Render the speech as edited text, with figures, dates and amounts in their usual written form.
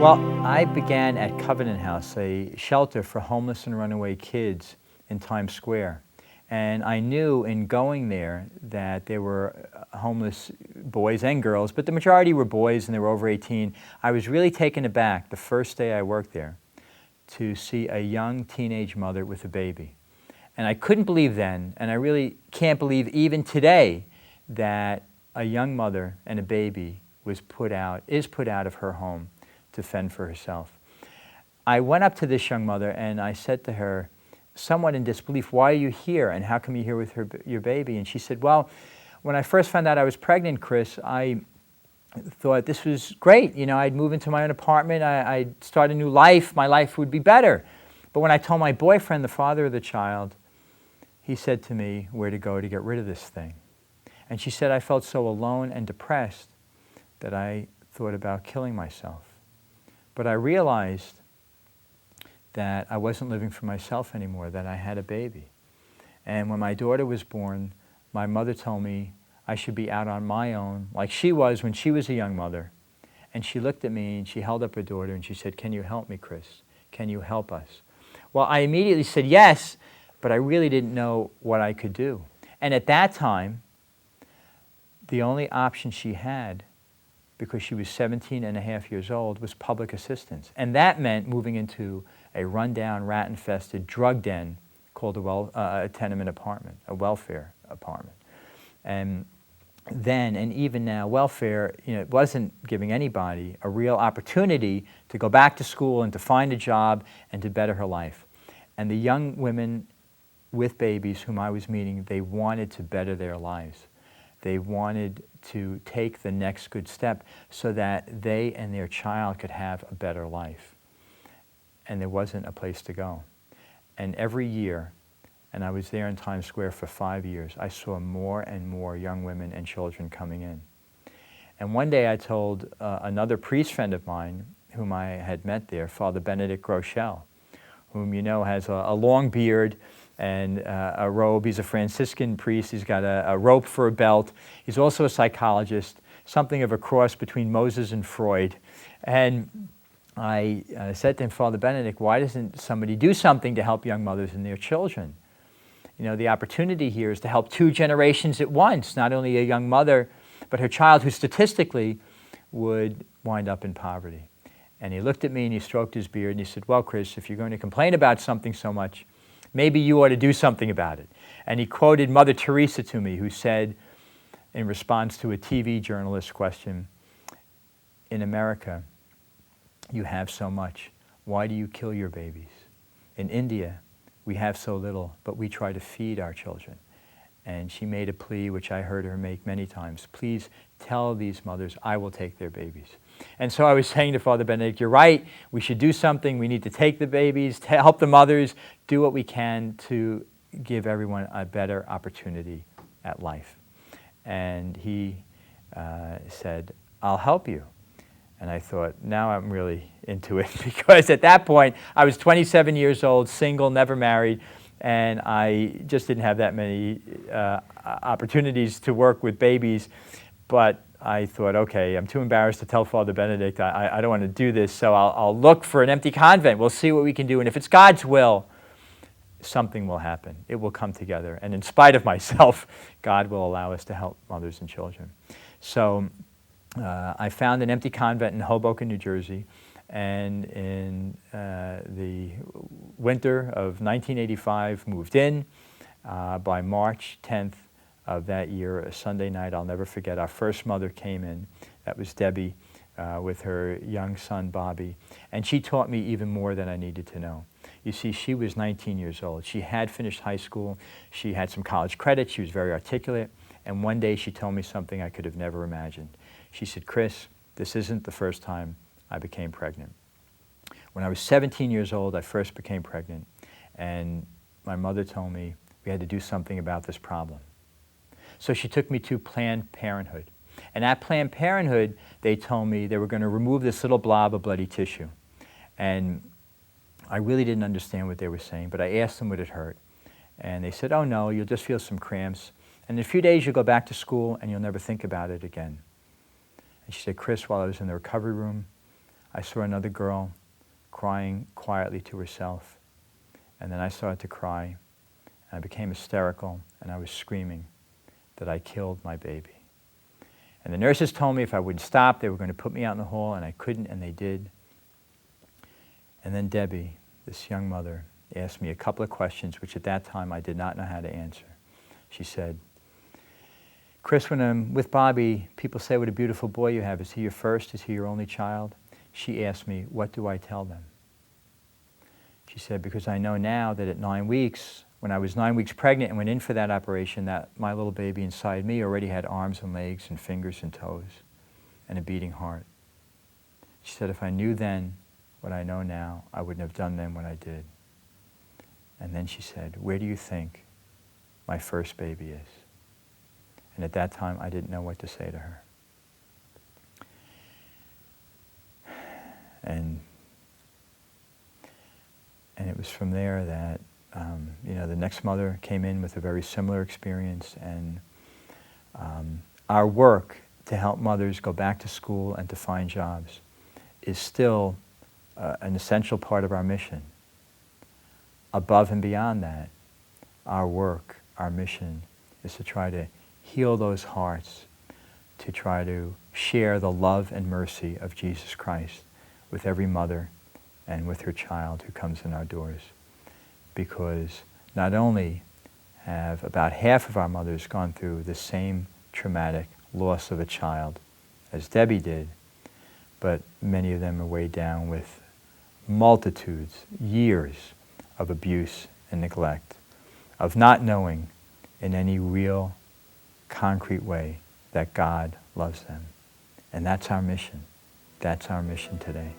Well, I began at Covenant House, a shelter for homeless and runaway kids in Times Square. And I knew in going there that there were homeless boys and girls, but the majority were boys and they were over 18. I was really taken aback the first day I worked there to see a young teenage mother with a baby. And I couldn't believe then, and I really can't believe even today, that a young mother and a baby is put out of her home to fend for herself. I went up to this young mother and I said to her, somewhat in disbelief, why are you here and how come you're here with your baby? And she said, well, when I first found out I was pregnant, Chris, I thought this was great. You know, I'd move into my own apartment, I'd start a new life, my life would be better. But when I told my boyfriend, the father of the child, he said to me where to go to get rid of this thing. And she said, I felt so alone and depressed that I thought about killing myself. But I realized that I wasn't living for myself anymore, that I had a baby. And when my daughter was born, my mother told me I should be out on my own, like she was when she was a young mother. And she looked at me and she held up her daughter and she said, can you help me, Chris? Can you help us? Well, I immediately said yes, but I really didn't know what I could do. And at that time, the only option she had, because she was 17 and a half years old, was public assistance. And that meant moving into a rundown, rat-infested drug den called a tenement apartment, a welfare apartment. And then, and even now, welfare, it wasn't giving anybody a real opportunity to go back to school and to find a job and to better her life. And the young women with babies whom I was meeting, they wanted to better their lives. They wanted to take the next good step so that they and their child could have a better life. And there wasn't a place to go. And every year, and I was there in Times Square for 5 years, I saw more and more young women and children coming in. And one day I told another priest friend of mine, whom I had met there, Father Benedict Groeschel, whom you know has a long beard and a robe. He's a Franciscan priest. He's got a rope for a belt. He's also a psychologist, something of a cross between Moses and Freud. And I said to him, Father Benedict, why doesn't somebody do something to help young mothers and their children? You know, the opportunity here is to help 2 generations at once, not only a young mother, but her child who statistically would wind up in poverty. And he looked at me and he stroked his beard and he said, well, Chris, if you're going to complain about something so much, maybe you ought to do something about it. And he quoted Mother Teresa to me, who said, in response to a TV journalist's question, in America, you have so much. Why do you kill your babies? In India, we have so little, but we try to feed our children. And she made a plea, which I heard her make many times. Please tell these mothers I will take their babies. And so I was saying to Father Benedict, you're right, we should do something. We need to take the babies, to help the mothers, do what we can to give everyone a better opportunity at life. And he said, I'll help you. And I thought, now I'm really into it, because at that point, I was 27 years old, single, never married, and I just didn't have that many opportunities to work with babies. But I thought, okay, I'm too embarrassed to tell Father Benedict I don't want to do this, so I'll look for an empty convent. We'll see what we can do, and if it's God's will, something will happen. It will come together, and in spite of myself, God will allow us to help mothers and children. So I found an empty convent in Hoboken, New Jersey, and in the winter of 1985 moved in. By March 10th of that year, a Sunday night, I'll never forget, our first mother came in. That was Debbie with her young son, Bobby. And she taught me even more than I needed to know. You see, she was 19 years old. She had finished high school. She had some college credits. She was very articulate. And one day she told me something I could have never imagined. She said, Chris, this isn't the first time I became pregnant. When I was 17 years old, I first became pregnant. And my mother told me we had to do something about this problem. So she took me to Planned Parenthood. And at Planned Parenthood, they told me they were going to remove this little blob of bloody tissue. And I really didn't understand what they were saying, but I asked them would it hurt. And they said, oh no, you'll just feel some cramps. And in a few days you'll go back to school and you'll never think about it again. And she said, Chris, while I was in the recovery room, I saw another girl crying quietly to herself. And then I started to cry. And I became hysterical, and I was screaming that I killed my baby. And the nurses told me if I wouldn't stop, they were going to put me out in the hall, and I couldn't, and they did. And then Debbie, this young mother, asked me a couple of questions, which at that time I did not know how to answer. She said, Chris, when I'm with Bobby, people say what a beautiful boy you have. Is he your first? Is he your only child? She asked me, what do I tell them? She said, because I know now that at 9 weeks, when I was 9 weeks pregnant and went in for that operation, that my little baby inside me already had arms and legs and fingers and toes and a beating heart. She said, if I knew then what I know now, I wouldn't have done then what I did. And then she said, where do you think my first baby is? And at that time, I didn't know what to say to her. And it was from there that, the next mother came in with a very similar experience, and our work to help mothers go back to school and to find jobs is still an essential part of our mission. Above and beyond that, our work, our mission, is to try to heal those hearts, to try to share the love and mercy of Jesus Christ with every mother and with her child who comes in our doors. Because not only have about half of our mothers gone through the same traumatic loss of a child as Debbie did, but many of them are weighed down with multitudes, years of abuse and neglect, of not knowing in any real, concrete way that God loves them. And that's our mission. That's our mission today.